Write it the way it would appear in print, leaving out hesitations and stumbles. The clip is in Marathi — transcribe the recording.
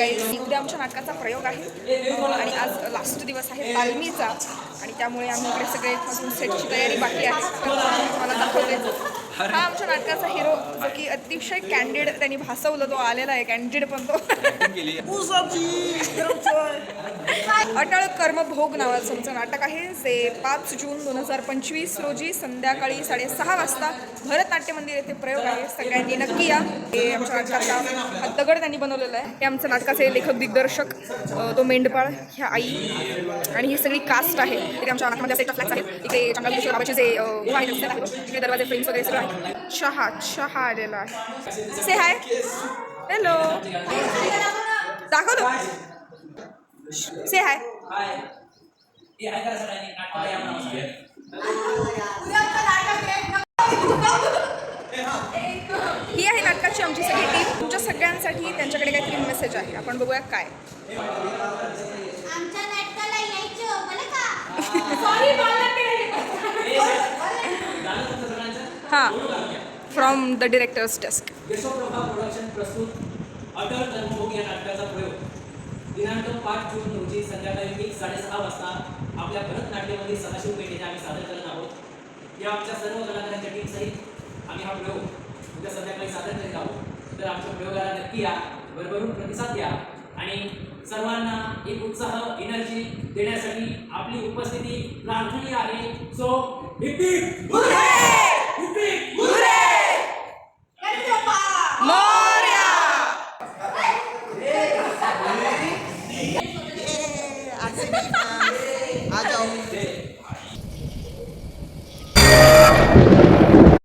काही उद्या आमच्या नाटकाचा प्रयोग आहे आणि आज लास्ट दिवस आहे तालमीचा आणि त्यामुळे आम्ही इकडे सगळे अजून सेटची तयारी बाकी आहे. मला दाखवते हा आमच्या नाटकाचा हिरो जो की अतिशय कॅन्डिड त्यांनी भासवलं, तो आलेला आहे कॅन्डिड पण तो अटळ कर्मभोग नावाचं आमचं नाटक आहे जे 5 जून 2025 रोजी संध्याकाळी 6:30 वाजता भरतनाट्य मंदिर येथे प्रयोग आहे. सगळ्यांनी नक्की या. हे आमच्या नाटकाचा हा दगड त्यांनी बनवलेला आहे. हे आमच्या नाटकाचे लेखक दिग्दर्शक तो मेंढपाळ, ह्या आई आणि ही सगळी कास्ट आहे. इथे आमच्या नाटकामध्ये सेट ऑफ फ्लॅग्स आहेत. इथे चांगल्या बाबाचे जे इथे दरवाजे फ्रेम्स वगैरे सगळं आहे. चहा आलेला आहे. से हाय, हॅलो, दाखव से हाय. ही आहे नाटकाची आमची सगळी टीम. तुमच्या सगळ्यांसाठी त्यांच्याकडे काहीतरी मेसेज आहे. आपण बघूया काय. हां, from the director's desk. Yashoprabha production प्रस्तुत अटळ कर्मभोग या नाटकाचा प्रयोग दिनांक 5 जून रोजी संध्याकाळी 6:30 वाजता आपल्या भरतनाट्यमध्ये सदाशिव पेठेने आम्ही सादर करत आहोत. या आमच्या सर्व कलाकारांच्या टीम सहित आम्ही हा प्रयोग उद्या संध्याकाळी सादर करीत आहोत. तर आमच्या प्रयोगाला नक्की या, भरभरून प्रतिसाद द्या आणि सर्वांना एक उत्साह, एनर्जी देण्यासाठी आपली उपस्थिती प्रार्थनीय आहे. सो